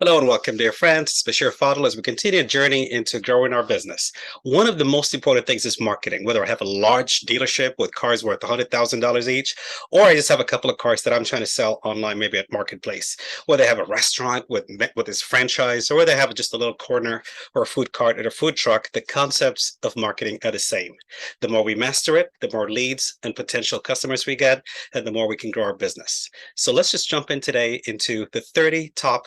Hello and welcome, dear friends. It's Bashir Fadl as we continue a journey into growing our business. One of the most important things is marketing, whether I have a large dealership with cars worth $100,000 each, or I just have a couple of cars that I'm trying to sell online, maybe at Marketplace, whether I have a restaurant with its franchise, or whether I have just a little corner or a food cart or a food truck, the concepts of marketing are the same. The more we master it, the more leads and potential customers we get, and the more we can grow our business. So let's just jump in today into the 30 top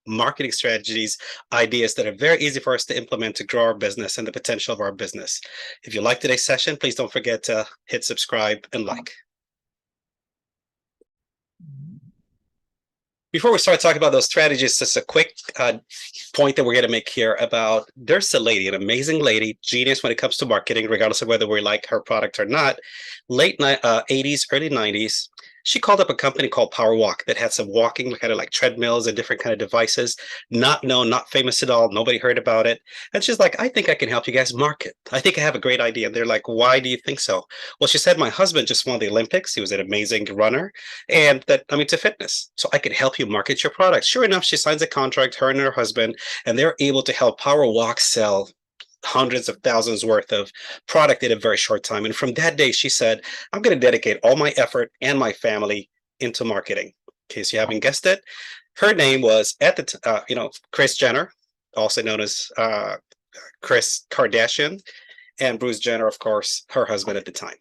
marketing strategies, ideas that are very easy for us to implement to grow our business and the potential of our business. If you like today's session, please don't forget to hit subscribe and like. Before we start talking about those strategies, just a quick point that we're going to make here about there's a lady, an amazing lady, genius when it comes to marketing, regardless of whether we like her product or not. Late 80s, early 90s, she called up a company called Power Walk that had some walking kind of like treadmills and different kind of devices. Not known, not famous at all. Nobody heard about it. And she's like, I think I can help you guys market. I think I have a great idea. And they're like, why do you think so? Well, she said, my husband just won the Olympics. He was an amazing runner and that I'm into fitness. So I could help you market your product. Sure enough, she signs a contract, her and her husband, and they're able to help Power Walk sell hundreds of thousands worth of product in a very short time. And from that day, she said, I'm going to dedicate all my effort and my family into marketing. In case you haven't guessed it, her name was at the Kris Jenner, also known as Kris Kardashian, and Bruce Jenner, of course, her husband at the time.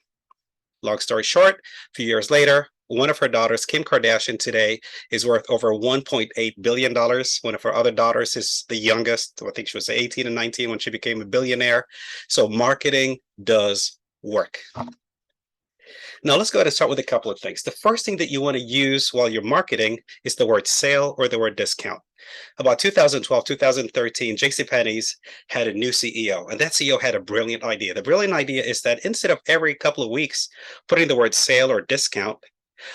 Long story short, a few years later, one of her daughters, Kim Kardashian, today is worth over $1.8 billion. One of her other daughters is the youngest. I think she was 18 and 19 when she became a billionaire. So marketing does work. Now let's go ahead and start with a couple of things. The first thing that you want to use while you're marketing is the word sale or the word discount. About 2012, 2013, JCPenney's had a new CEO, and that CEO had a brilliant idea. The brilliant idea is that instead of every couple of weeks putting the word sale or discount,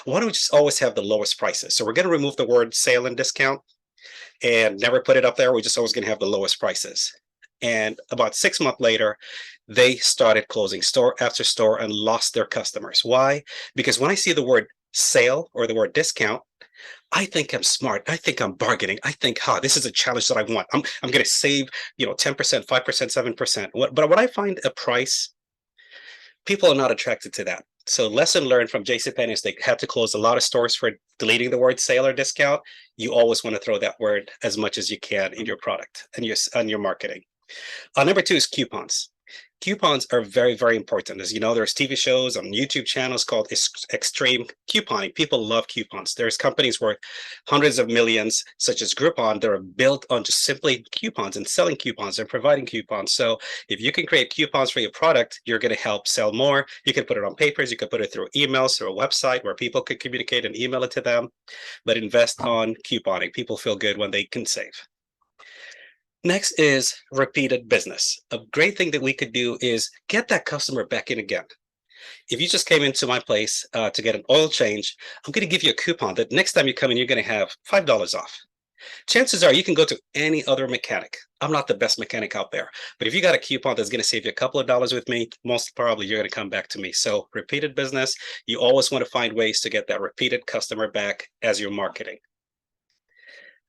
why don't we just always have the lowest prices? So we're going to remove the word sale and discount and never put it up there. We're just always going to have the lowest prices. And about 6 months later, they started closing store after store and lost their customers. Why? Because when I see the word sale or the word discount, I think I'm smart. I think I'm bargaining. I think, this is a challenge that I want. I'm going to save, 10%, 5%, 7%. But when I find a price, people are not attracted to that. So lesson learned from JCPenney, they had to close a lot of stores for deleting the word sale or discount. You always want to throw that word as much as you can in your product and your marketing. Number two is coupons. Coupons are very, very important. As you know, there's TV shows on YouTube channels called extreme couponing. People love coupons. There's companies worth hundreds of millions, such as Groupon, that are built on just simply coupons and selling coupons and providing coupons. So if you can create coupons for your product, you're going to help sell more. You can put it on papers. You can put it through emails, through a website where people could communicate and email it to them. But invest on couponing. People feel good when they can save. Next is repeated business. A great thing that we could do is get that customer back in again. If you just came into my place to get an oil change, I'm going to give you a coupon that next time you come in, you're going to have $5 off. Chances are you can go to any other mechanic. I'm not the best mechanic out there, but if you got a coupon that's going to save you a couple of dollars with me, most probably you're going to come back to me. So repeated business, you always want to find ways to get that repeated customer back as you're marketing.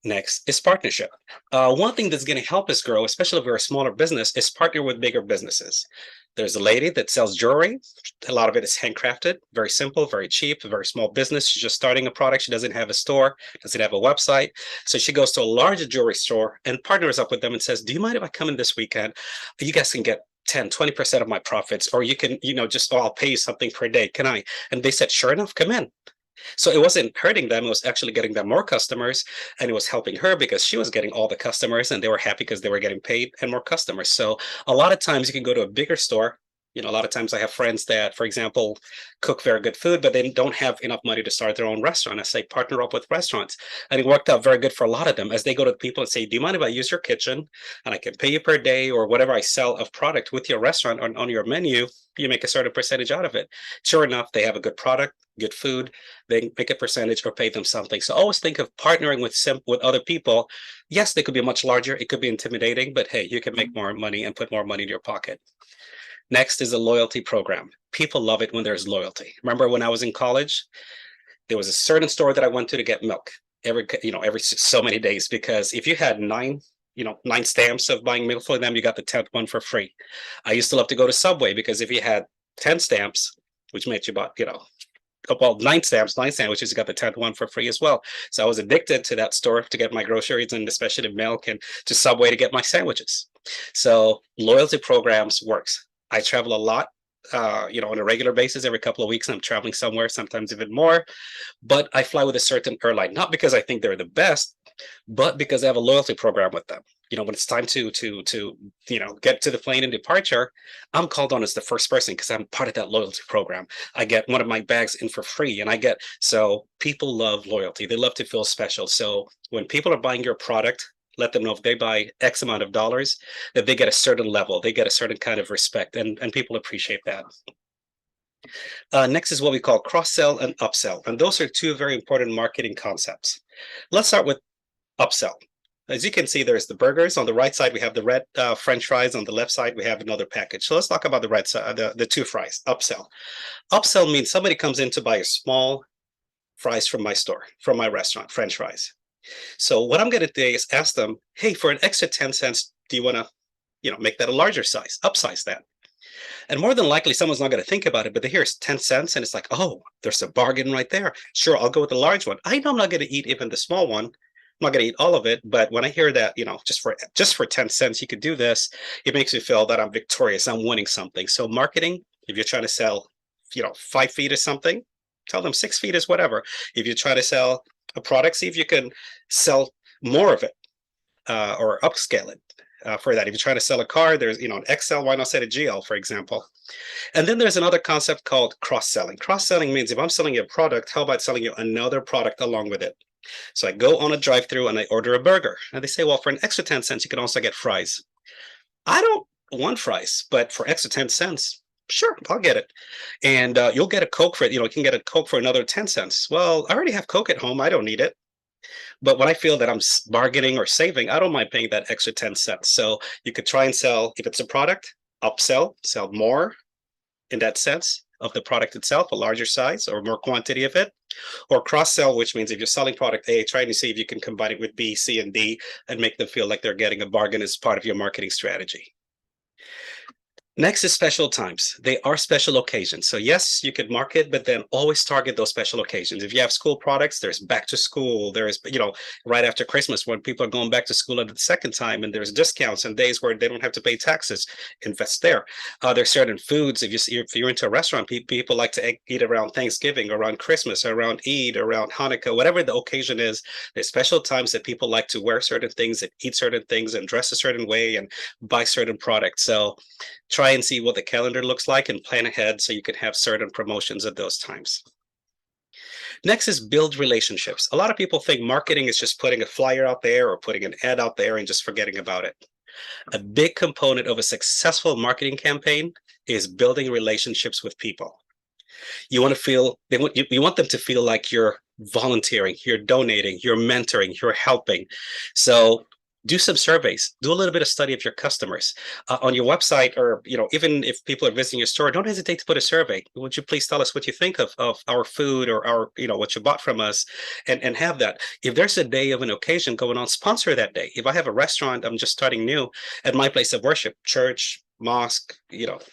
Next is partnership. One thing that's going to help us grow, especially if we're a smaller business, is partner with bigger businesses. There's a lady that sells jewelry. A lot of it is handcrafted, very simple, very cheap, a very small business. She's just starting a product. She doesn't have a store, doesn't have a website. So she goes to a larger jewelry store and partners up with them and says, do you mind if I come in this weekend? You guys can get 10, 20% of my profits, or you can, I'll pay you something per day. Can I? And they said, sure enough, come in. So it wasn't hurting them. It was actually getting them more customers, and it was helping her because she was getting all the customers and they were happy because they were getting paid and more customers. So a lot of times you can go to a bigger store. A lot of times I have friends that, for example, cook very good food, but they don't have enough money to start their own restaurant. I say partner up with restaurants. And it worked out very good for a lot of them as they go to people and say, do you mind if I use your kitchen and I can pay you per day or whatever I sell of product with your restaurant on your menu? You make a certain percentage out of it. Sure enough, they have a good product, good food, they make a percentage or pay them something. So always think of partnering with other people. Yes, they could be much larger. It could be intimidating, but hey, you can make more money and put more money in your pocket. Next is a loyalty program. People love it when there's loyalty. Remember when I was in college, there was a certain store that I went to get milk. every so many days, because if you had nine stamps of buying milk for them, you got the 10th one for free. I used to love to go to Subway because if you had 10 stamps, which made you about, well, nine sandwiches, you got the 10th one for free as well. So I was addicted to that store to get my groceries and especially the milk, and to Subway to get my sandwiches. So loyalty programs works. I travel a lot, on a regular basis. Every couple of weeks, I'm traveling somewhere, sometimes even more. But I fly with a certain airline, not because I think they're the best, but because I have a loyalty program with them. When it's time to get to the plane and departure, I'm called on as the first person because I'm part of that loyalty program. I get one of my bags in for free, and so people love loyalty. They love to feel special. So when people are buying your product, let them know if they buy X amount of dollars, that they get a certain level, they get a certain kind of respect, and people appreciate that. Next is what we call cross-sell and upsell. And those are two very important marketing concepts. Let's start with upsell. As you can see, there's the burgers. On the right side, we have the red French fries. On the left side, we have another package. So let's talk about the right side, the two fries, upsell. Upsell means somebody comes in to buy a small fries from my store, from my restaurant, French fries. So what I'm going to do is ask them, hey, for an extra 10 cents, do you want to, make that a larger size, upsize that? And more than likely, someone's not going to think about it, but they hear it's 10 cents and it's like, oh, there's a bargain right there. Sure, I'll go with the large one. I know I'm not going to eat even the small one. I'm not going to eat all of it, but when I hear that, just for 10 cents, you could do this, it makes me feel that I'm victorious. I'm winning something. So marketing, if you're trying to sell, 5 feet or something, tell them 6 feet is whatever. If you try to sell a product, see if you can sell more of it or upscale it. For that, if you're trying to sell a car, there's an XL, why not set a GL, for example? And then there's another concept called cross-selling. Cross-selling means if I'm selling you a product, how about selling you another product along with it? So I go on a drive-through and I order a burger, and they say, well, for an extra 10 cents, you can also get fries. I don't want fries, but for extra 10 cents, sure, I'll get it. And you'll get a Coke for it. You can get a Coke for another 10 cents. Well, I already have Coke at home. I don't need it. But when I feel that I'm bargaining or saving, I don't mind paying that extra 10 cents. So you could try and sell, if it's a product, upsell, sell more in that sense of the product itself, a larger size or more quantity of it, or cross-sell, which means if you're selling product A, trying to see if you can combine it with B, C, and D and make them feel like they're getting a bargain as part of your marketing strategy. Next is special times. They are special occasions. So yes, you could market, but then always target those special occasions. If you have school products, there's back to school. There's, right after Christmas when people are going back to school at the second time, and there's discounts and days where they don't have to pay taxes. Invest there. There's certain foods. If you're into a restaurant, people like to eat around Thanksgiving, around Christmas, around Eid, around Hanukkah, whatever the occasion is. There's special times that people like to wear certain things and eat certain things and dress a certain way and buy certain products. So try and see what the calendar looks like and plan ahead so you can have certain promotions at those times. Next is build relationships. A lot of people think marketing is just putting a flyer out there or putting an ad out there and just forgetting about it. A big component of a successful marketing campaign is building relationships with people. You want them to feel like you're volunteering, you're donating, you're mentoring, you're helping. So do some surveys, do a little bit of study of your customers on your website, or even if people are visiting your store, don't hesitate to put a survey. Would you please tell us what you think of our food or our what you bought from us, and have that. If there's a day of an occasion going on, sponsor that day. If I have a restaurant, I'm just starting new at my place of worship, church, mosque,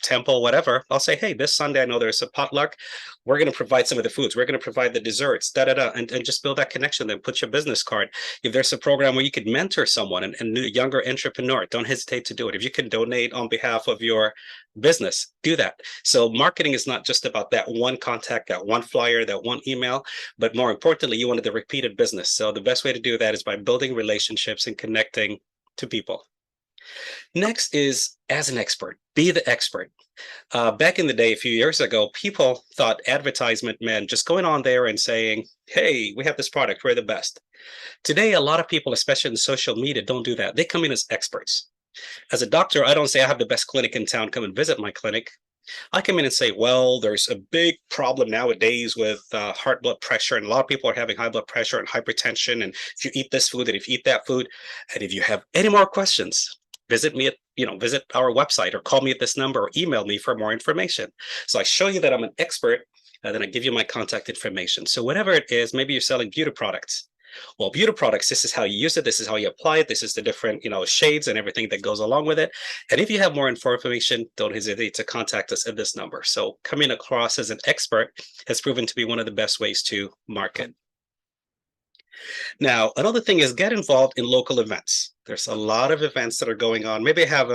temple, whatever, I'll say, hey, this Sunday I know there's a potluck. We're going to provide some of the foods. We're going to provide the desserts, and just build that connection. Then put your business card. If there's a program where you could mentor someone, and a younger entrepreneur, don't hesitate to do it. If you can donate on behalf of your business, do that. So marketing is not just about that one contact, that one flyer, that one email, but more importantly, you wanted the repeated business. So the best way to do that is by building relationships and connecting to people. Next is as an expert, be the expert. Back in the day, a few years ago, people thought advertisement meant just going on there and saying, hey, we have this product, we're the best. Today, a lot of people, especially in social media, don't do that. They come in as experts. As a doctor, I don't say I have the best clinic in town, come and visit my clinic. I come in and say, well, there's a big problem nowadays with heart blood pressure, and a lot of people are having high blood pressure and hypertension, and if you eat this food and if you eat that food, and if you have any more questions, visit our website or call me at this number or email me for more information. So I show you that I'm an expert, and then I give you my contact information. So whatever it is, maybe you're selling beauty products. Well, beauty products, this is how you use it. This is how you apply it. This is the different, shades and everything that goes along with it. And if you have more information, don't hesitate to contact us at this number. So coming across as an expert has proven to be one of the best ways to market. Now, another thing is get involved in local events. There's a lot of events that are going on. Maybe I have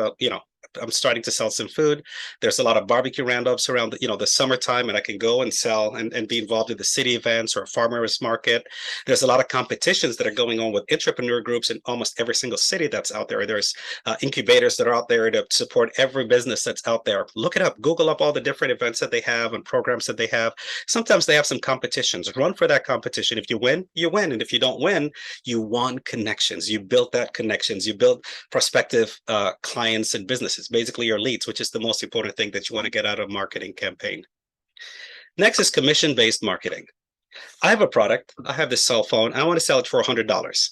I'm starting to sell some food. There's a lot of barbecue roundups around the summertime, and I can go and sell and be involved in the city events or a farmers market. There's a lot of competitions that are going on with entrepreneur groups in almost every single city that's out there. There's incubators that are out there to support every business that's out there. Look it up, Google up all the different events that they have and programs that they have. Sometimes they have some competitions. Run for that competition. If you win, you win. And if you don't win, you won connections. You built that connections. You built prospective clients and businesses, basically your leads, which is the most important thing that you want to get out of a marketing campaign. Next is commission-based marketing. I have a product. I have this cell phone. I want to sell it for $100.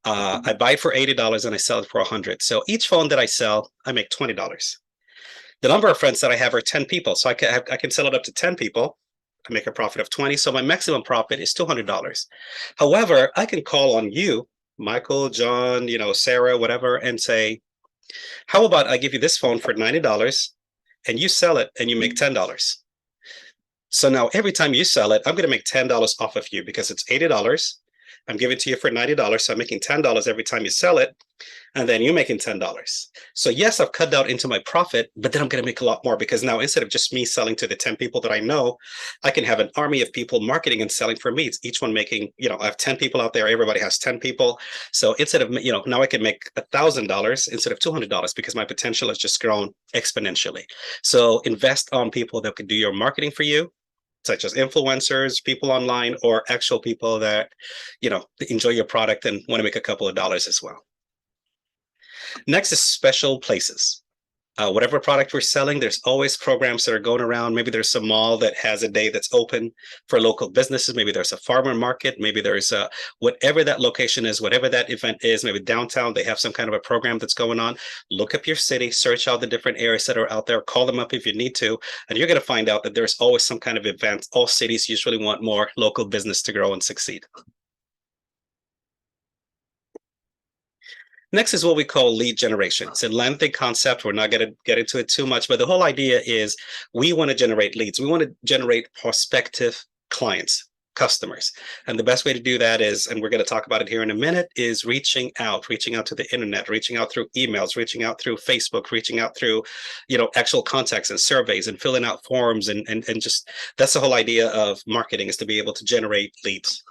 I buy it for $80 and I sell it for $100. So each phone that I sell, I make $20. The number of friends that I have are 10 people. So I can sell it up to 10 people. I make a profit of 20. So my maximum profit is $200. However, I can call on you, Michael, John, Sarah, whatever, and say, how about I give you this phone for $90 and you sell it and you make $10? So now every time you sell it, I'm going to make $10 off of you because it's $80. I'm giving it to you for $90. So I'm making $10 every time you sell it. And then you're making $10. So yes, I've cut down into my profit, but then I'm going to make a lot more because now instead of just me selling to the 10 people that I know, I can have an army of people marketing and selling for me. It's each one making, I have 10 people out there. Everybody has 10 people. So instead of, now I can make $1,000 instead of $200 because my potential has just grown exponentially. So invest on people that can do your marketing for you, such as influencers, people online, or actual people that, enjoy your product and want to make a couple of dollars as well. Next is special places. Whatever product we're selling, there's always programs that are going around. Maybe there's a mall that has a day that's open for local businesses. Maybe there's a farmer market. Maybe there's whatever that location is, whatever that event is. Maybe downtown, they have some kind of a program that's going on. Look up your city, search out the different areas that are out there, call them up if you need to, and you're going to find out that there's always some kind of event. All cities usually want more local business to grow and succeed. Next is what we call lead generation. It's a lengthy concept. We're not going to get into it too much, but the whole idea is we want to generate leads. We want to generate prospective clients, customers. And the best way to do that is, and we're going to talk about it here in a minute, is reaching out to the internet, reaching out through emails, reaching out through Facebook, reaching out through, actual contacts and surveys and filling out forms. And just, that's the whole idea of marketing, is to be able to generate leads.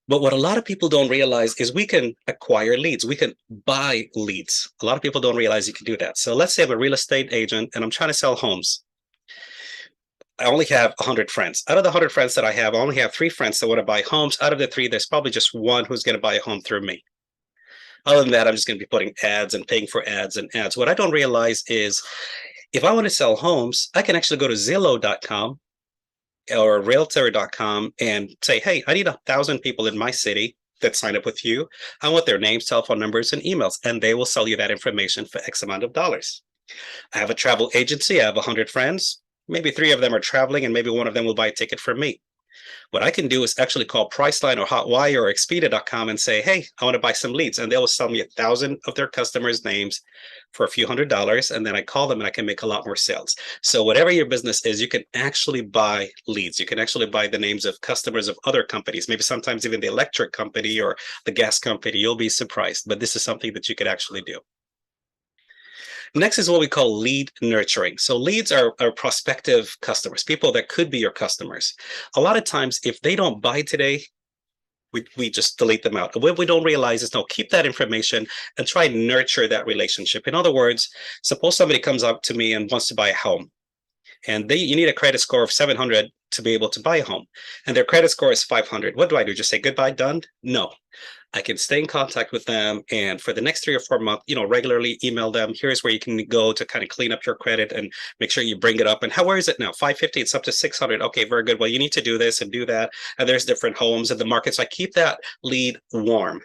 But what a lot of people don't realize is we can acquire leads. We can buy leads. A lot of people don't realize you can do that. So let's say I'm a real estate agent and I'm trying to sell homes. I only have 100 friends. Out of the 100 friends that I have, I only have 3 friends that want to buy homes. Out of the 3, there's probably just 1 who's going to buy a home through me. Other than that, I'm just going to be putting ads and paying for ads and ads. What I don't realize is if I want to sell homes, I can actually go to Zillow.com or realtor.com and say, hey, I need 1,000 people in my city that sign up with you. I want their names, cell phone numbers, and emails, and they will sell you that information for X amount of dollars. I have a travel agency. I have 100 friends. Maybe 3 of them are traveling, and maybe 1 of them will buy a ticket from me. What I can do is actually call Priceline or Hotwire or Expedia.com and say, hey, I want to buy some leads. And they will sell me 1,000 of their customers' names for a few $100s. And then I call them and I can make a lot more sales. So whatever your business is, you can actually buy leads. You can actually buy the names of customers of other companies, maybe sometimes even the electric company or the gas company. You'll be surprised. But this is something that you could actually do. Next is what we call lead nurturing. So leads are prospective customers, people that could be your customers. A lot of times, if they don't buy today, we just delete them out. And what we don't realize is, no, keep that information and try and nurture that relationship. In other words, suppose somebody comes up to me and wants to buy a home. And you need a credit score of 700 to be able to buy a home. And their credit score is 500. What do? Just say goodbye, done? No. I can stay in contact with them, and for the next 3 or 4 months, regularly email them. Here's where you can go to kind of clean up your credit and make sure you bring it up. And where is it now? 550, it's up to 600. Okay, very good. Well, you need to do this and do that. And there's different homes in the market. So I keep that lead warm.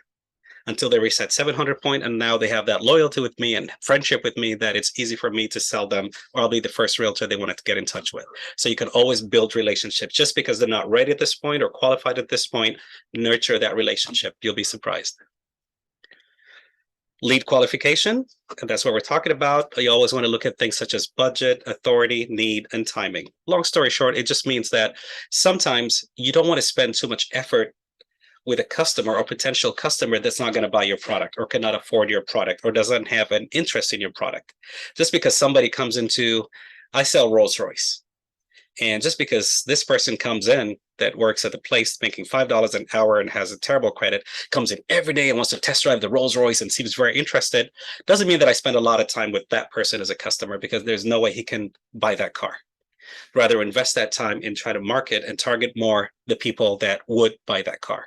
until they reach that 700 point. And now they have that loyalty with me and friendship with me that it's easy for me to sell them, or I'll be the first realtor they wanted to get in touch with. So you can always build relationships. Just because they're not ready at this point or qualified at this point, nurture that relationship. You'll be surprised. Lead qualification, and that's what we're talking about. You always want to look at things such as budget, authority, need, and timing. Long story short, it just means that sometimes you don't want to spend too much effort with a customer or potential customer that's not going to buy your product or cannot afford your product or doesn't have an interest in your product. Just because somebody comes into, I sell Rolls Royce. And just because this person comes in that works at the place making $5 an hour and has a terrible credit, comes in every day and wants to test drive the Rolls Royce and seems very interested, doesn't mean that I spend a lot of time with that person as a customer, because there's no way he can buy that car. Rather, invest that time in try to market and target more the people that would buy that car.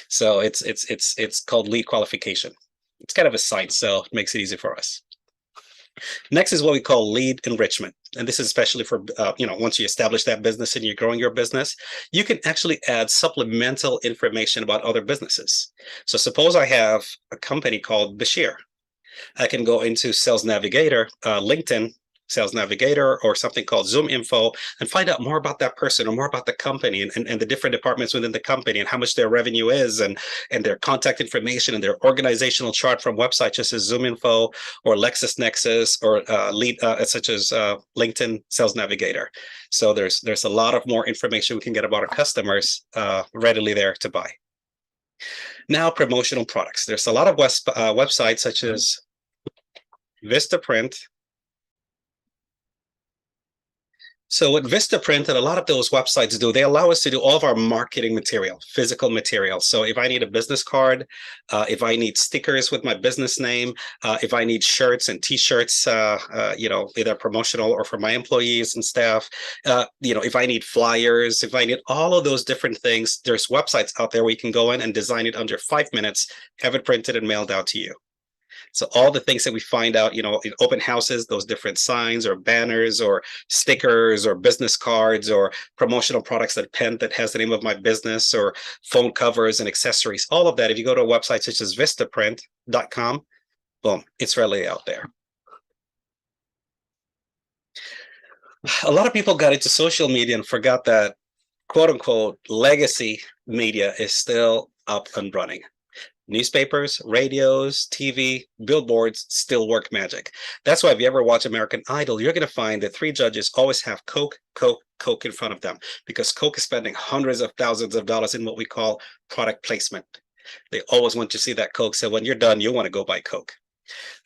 So it's called lead qualification. It's kind of a science, so it makes it easy for us. Next is what we call lead enrichment. And this is especially for, once you establish that business and you're growing your business, you can actually add supplemental information about other businesses. So suppose I have a company called Bashir. I can go into Sales Navigator, LinkedIn Sales Navigator, or something called Zoom Info, and find out more about that person or more about the company and the different departments within the company and how much their revenue is and their contact information and their organizational chart from websites such as Zoom Info or LexisNexis or such as LinkedIn Sales Navigator. So there's a lot of more information we can get about our customers readily there to buy. Now, promotional products. There's a lot of websites such as Vistaprint. So what Vistaprint and a lot of those websites do, they allow us to do all of our marketing material, physical material. So if I need a business card, if I need stickers with my business name, if I need shirts and T-shirts, either promotional or for my employees and staff, if I need flyers, if I need all of those different things, there's websites out there where you can go in and design it under 5 minutes, have it printed and mailed out to you. So all the things that we find out, in open houses, those different signs or banners or stickers or business cards or promotional products, that pen that has the name of my business or phone covers and accessories, all of that, if you go to a website such as vistaprint.com, boom, it's readily out there. A lot of people got into social media and forgot that, quote unquote, legacy media is still up and running. Newspapers, radios, TV, billboards still work magic. That's why if you ever watch American Idol, you're going to find the 3 judges always have Coke, Coke, Coke in front of them, because Coke is spending hundreds of thousands of dollars in what we call product placement. They always want to see that Coke. So when you're done, you want to go buy Coke.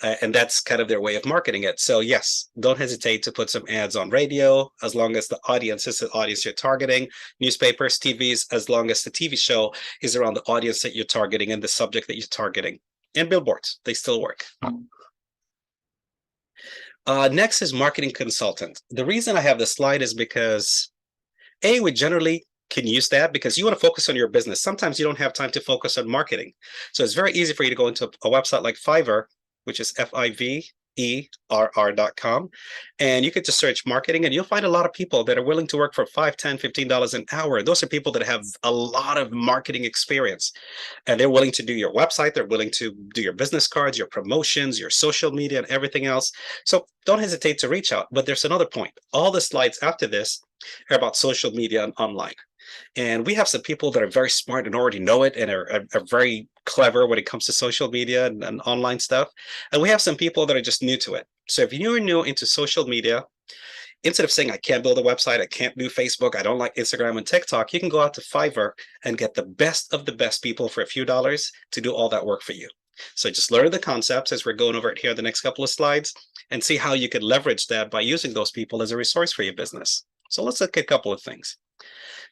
And that's kind of their way of marketing it. So yes, don't hesitate to put some ads on radio, as long as the audience is the audience you're targeting. Newspapers, TVs, as long as the TV show is around the audience that you're targeting and the subject that you're targeting. And billboards, they still work. Next is marketing consultant. The reason I have this slide is because, we generally can use that because you want to focus on your business. Sometimes you don't have time to focus on marketing. So it's very easy for you to go into a website like Fiverr, which is FIVERR.com. And you could just search marketing and you'll find a lot of people that are willing to work for $5, $10, $15 an hour. Those are people that have a lot of marketing experience, and they're willing to do your website. They're willing to do your business cards, your promotions, your social media, and everything else. So don't hesitate to reach out. But there's another point. All the slides after this are about social media and online. And we have some people that are very smart and already know it and are very clever when it comes to social media and online stuff. And we have some people that are just new to it. So if you're new into social media, instead of saying, I can't build a website, I can't do Facebook, I don't like Instagram and TikTok, you can go out to Fiverr and get the best of the best people for a few dollars to do all that work for you. So just learn the concepts as we're going over it here the next couple of slides and see how you could leverage that by using those people as a resource for your business. So let's look at a couple of things.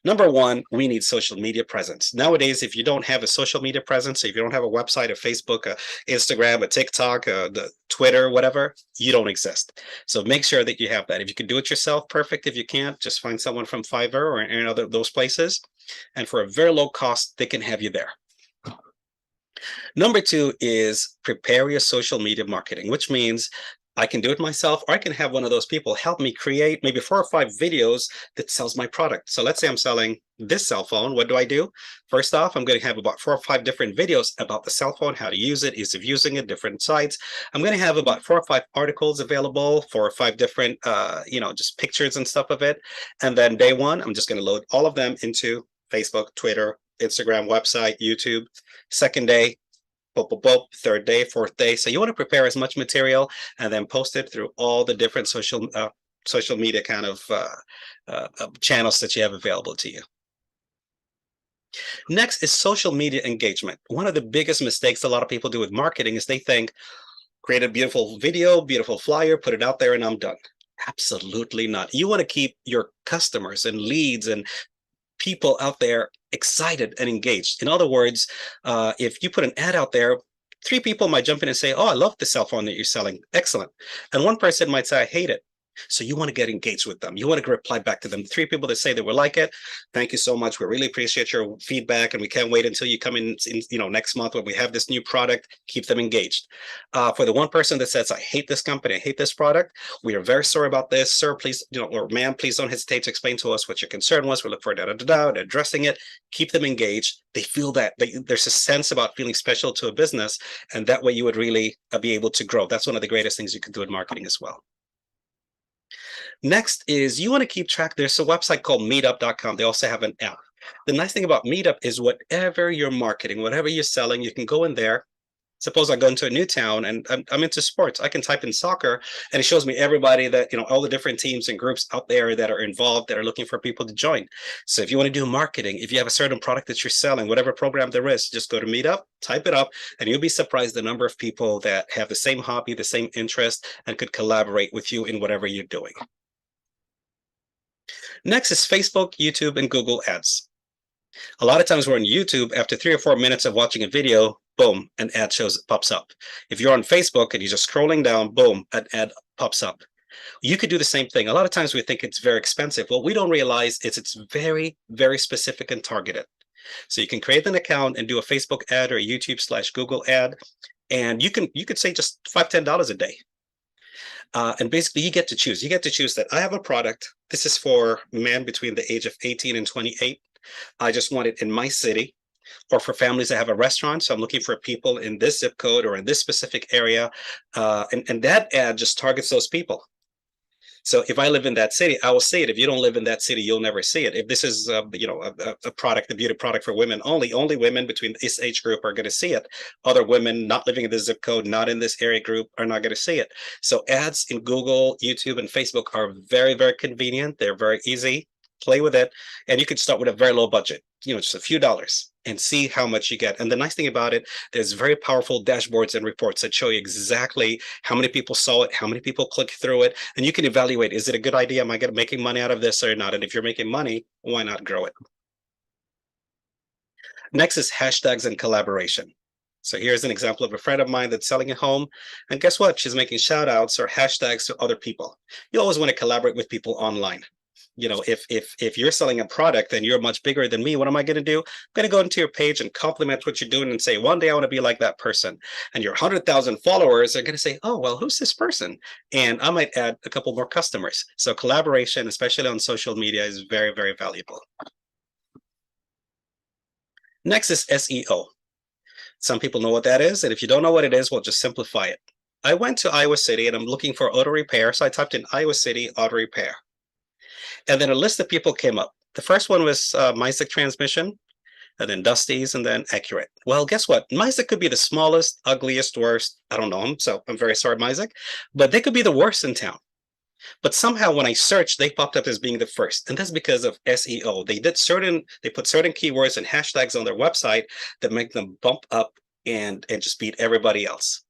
Number one, we need social media presence. Nowadays, if you don't have a social media presence, if you don't have a website, a Facebook, a Instagram, a TikTok, the Twitter, whatever, you don't exist. So make sure that you have that. If you can do it yourself, perfect. If you can't, just find someone from Fiverr or any other those places. And for a very low cost, they can have you there. Number two is prepare your social media marketing, which means I can do it myself, or I can have one of those people help me create maybe 4 or 5 videos that sells my product. So let's say I'm selling this cell phone. What do? First off, I'm going to have about 4 or 5 different videos about the cell phone, how to use it, ease of using it, different sites. I'm going to have about 4 or 5 articles available, 4 or 5 different, just pictures and stuff of it. And then day one, I'm just going to load all of them into Facebook, Twitter, Instagram, website, YouTube. Second day, boop, boop, boop, third day, fourth day. So you want to prepare as much material and then post it through all the different social media kind of channels that you have available to you. Next is social media engagement. One of the biggest mistakes a lot of people do with marketing is they think, create a beautiful video, beautiful flyer, put it out there, and I'm done. Absolutely not. You want to keep your customers and leads and people out there excited and engaged. In other words, if you put an ad out there, 3 people might jump in and say, oh, I love the cell phone that you're selling. Excellent. And one person might say, I hate it. So you want to get engaged with them. You want to reply back to them. 3 people that say they will like it. Thank you so much. We really appreciate your feedback, and we can't wait until you come in next month when we have this new product. Keep them engaged. For the one person that says, I hate this company, I hate this product, we are very sorry about this, sir. Please, or ma'am, please don't hesitate to explain to us what your concern was. We look for addressing it. Keep them engaged. They feel that there's a sense about feeling special to a business, and that way you would really be able to grow. That's one of the greatest things you can do in marketing as well. Next is you want to keep track. There's a website called meetup.com. They also have an app. The nice thing about Meetup is whatever you're marketing, whatever you're selling, you can go in there. Suppose I go into a new town and I'm into sports. I can type in soccer and it shows me everybody that, all the different teams and groups out there that are involved that are looking for people to join. So if you want to do marketing, if you have a certain product that you're selling, whatever program there is, just go to Meetup, type it up, and you'll be surprised the number of people that have the same hobby, the same interest, and could collaborate with you in whatever you're doing. Next is Facebook, YouTube, and Google Ads. A lot of times we're on YouTube, after 3 or 4 minutes of watching a video, boom, an ad pops up. If you're on Facebook and you're just scrolling down, boom, an ad pops up. You could do the same thing. A lot of times we think it's very expensive. What we don't realize is it's very, very specific and targeted. So you can create an account and do a Facebook ad or a YouTube/Google ad, and you could say just $5, $10 a day. And basically you get to choose. You get to choose that I have a product. This is for men between the age of 18 and 28. I just want it in my city. Or for families that have a restaurant. So I'm looking for people in this zip code or in this specific area. And that ad just targets those people. So if I live in that city, I will see it. If you don't live in that city, you'll never see it. If this is, a product, a beauty product for women only women between this age group are going to see it. Other women not living in this zip code, not in this area group, are not going to see it. So ads in Google, YouTube, and Facebook are very, very convenient. They're very easy. Play with it, and you could start with a very low budget, just a few dollars, and see how much you get. And the nice thing about it, there's very powerful dashboards and reports that show you exactly how many people saw it, how many people clicked through it, and you can evaluate, is it a good idea? Am I making money out of this or not? And if you're making money, why not grow it? Next is hashtags and collaboration. So here's an example of a friend of mine that's selling a home, and guess what? She's making shout outs or hashtags to other people. You always want to collaborate with people online. If you're selling a product and you're much bigger than me, what am I going to do? I'm going to go into your page and compliment what you're doing and say, one day I want to be like that person. And your 100,000 followers are going to say, oh, well, who's this person? And I might add a couple more customers. So collaboration, especially on social media, is very, very valuable. Next is SEO. Some people know what that is. And if you don't know what it is, we'll just simplify it. I went to Iowa City and I'm looking for auto repair. So I typed in Iowa City auto repair. And then a list of people came up. The first one was Mizek Transmission, and then Dusty's, and then Accurate. Well, guess what? Mizek could be the smallest, ugliest, worst. I don't know them, so I'm very sorry, Mizek. But they could be the worst in town. But somehow when I searched, they popped up as being the first. And that's because of SEO. They put certain keywords and hashtags on their website that make them bump up and just beat everybody else.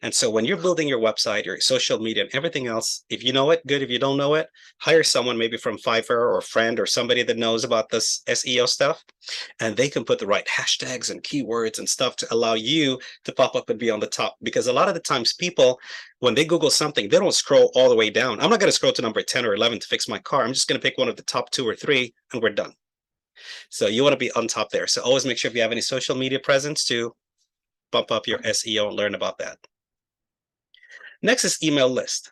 And so when you're building your website, your social media, and everything else, if you know it, good. If you don't know it, hire someone maybe from Fiverr or a friend or somebody that knows about this SEO stuff, and they can put the right hashtags and keywords and stuff to allow you to pop up and be on the top. Because a lot of the times people, when they Google something, they don't scroll all the way down. I'm not going to scroll to number 10 or 11 to fix my car. I'm just going to pick one of the top 2 or 3 and we're done. So you want to be on top there. So always make sure if you have any social media presence to bump up your SEO and learn about that. Next is email list.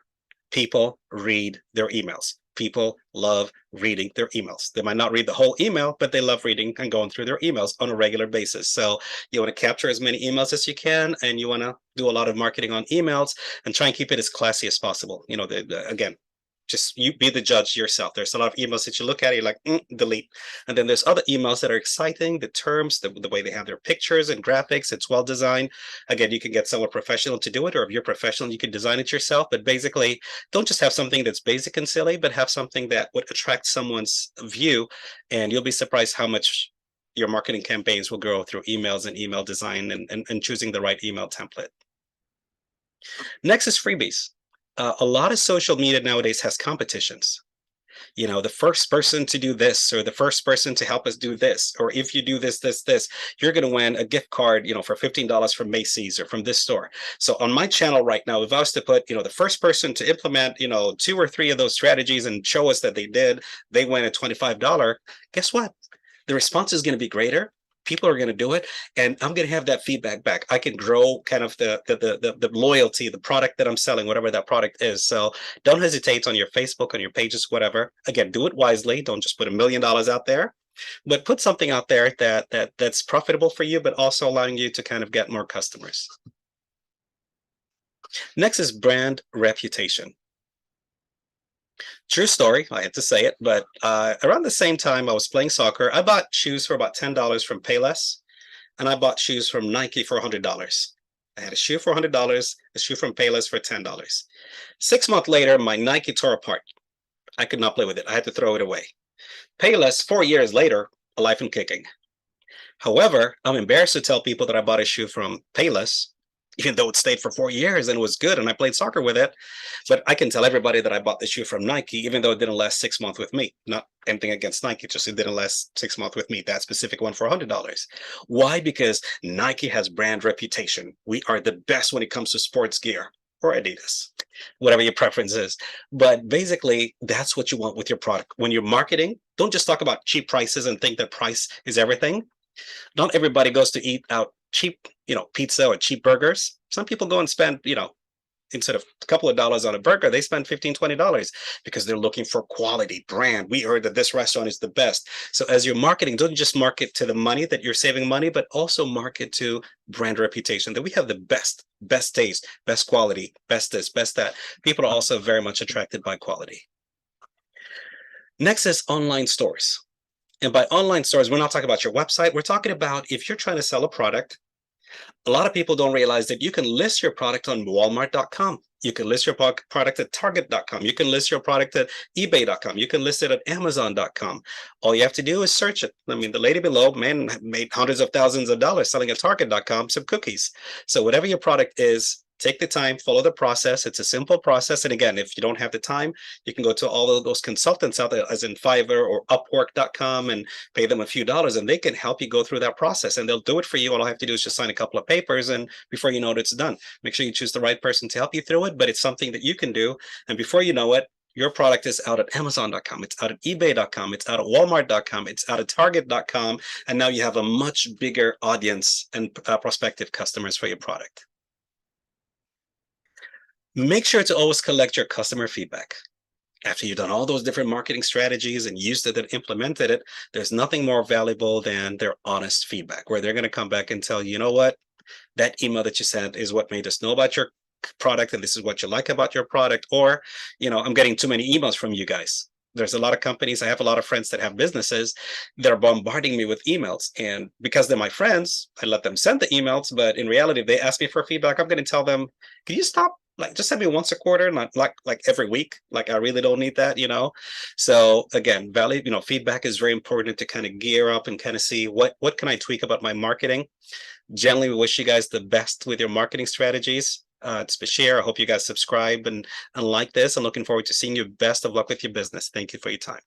People read their emails. People love reading their emails. They might not read the whole email, but they love reading and going through their emails on a regular basis. So you want to capture as many emails as you can, and you want to do a lot of marketing on emails and try and keep it as classy as possible. Again, just you be the judge yourself. There's a lot of emails that you look at, you're like, delete. And then there's other emails that are exciting, the terms, the way they have their pictures and graphics, it's well designed. Again, you can get someone professional to do it, or if you're professional, you can design it yourself. But basically, don't just have something that's basic and silly, but have something that would attract someone's view. And you'll be surprised how much your marketing campaigns will grow through emails and email design and choosing the right email template. Next is freebies. A lot of social media nowadays has competitions. The first person to do this, or the first person to help us do this, or if you do this, you're going to win a gift card, for $15 from Macy's or from this store. So on my channel right now, if I was to put, the first person to implement, 2 or 3 of those strategies and show us that they win a $25, guess what? The response is going to be greater. People are going to do it, and I'm going to have that feedback back. I can grow kind of the loyalty, the product that I'm selling, whatever that product is. So don't hesitate on your Facebook, on your pages, whatever. Again, do it wisely. Don't just put $1 million out there, but put something out there that's profitable for you, but also allowing you to kind of get more customers. Next is brand reputation. True story, I had to say it, but around the same time I was playing soccer, I bought shoes for about $10 from Payless, and I bought shoes from Nike for $100. I had a shoe for $100, a shoe from Payless for $10. 6 months later, my Nike tore apart. I could not play with it. I had to throw it away. Payless, 4 years later, alive and kicking. However, I'm embarrassed to tell people that I bought a shoe from Payless, even though it stayed for 4 years and was good and I played soccer with it. But I can tell everybody that I bought the shoe from Nike, even though it didn't last 6 months with me. Not anything against Nike, just it didn't last 6 months with me. That specific one for $100. Why? Because Nike has brand reputation. We are the best when it comes to sports gear, or Adidas, whatever your preference is. But basically, that's what you want with your product. When you're marketing, don't just talk about cheap prices and think that price is everything. Not everybody goes to eat out cheap, pizza or cheap burgers. Some people go and spend, instead of a couple of dollars on a burger, they spend $15, $20 because they're looking for quality brand. We heard that this restaurant is the best. So as you're marketing, don't just market to the money that you're saving money, but also market to brand reputation, that we have the best taste, best quality, best this, best that. People are also very much attracted by quality. Next is online stores. And by online stores, we're not talking about your website. We're talking about if you're trying to sell a product. A lot of people don't realize that you can list your product on Walmart.com. You can list your product at Target.com. You can list your product at eBay.com. You can list it at Amazon.com. All you have to do is search it. I mean, the lady below, man, made hundreds of thousands of dollars selling at Target.com some cookies. So whatever your product is, take the time, follow the process. It's a simple process. And again, if you don't have the time, you can go to all of those consultants out there, as in Fiverr or Upwork.com, and pay them a few dollars, and they can help you go through that process. And they'll do it for you. All I have to do is just sign a couple of papers, and before you know it, it's done. Make sure you choose the right person to help you through it, but it's something that you can do. And before you know it, your product is out at Amazon.com, it's out at eBay.com, it's out at Walmart.com, it's out at Target.com, and now you have a much bigger audience and prospective customers for your product. Make sure to always collect your customer feedback. After you've done all those different marketing strategies and used it and implemented it, there's nothing more valuable than their honest feedback, where they're going to come back and tell you, you know what, that email that you sent is what made us know about your product, and this is what you like about your product. Or, I'm getting too many emails from you guys. There's a lot of companies, I have a lot of friends that have businesses that are bombarding me with emails. And because they're my friends, I let them send the emails. But in reality, if they ask me for feedback, I'm going to tell them, can you stop? Just send me once a quarter, not like every week. I really don't need that, So again, feedback is very important to kind of gear up and kind of see what can I tweak about my marketing. Generally, we wish you guys the best with your marketing strategies. It's Bashir. I hope you guys subscribe and like this. I'm looking forward to seeing you. Best of luck with your business. Thank you for your time.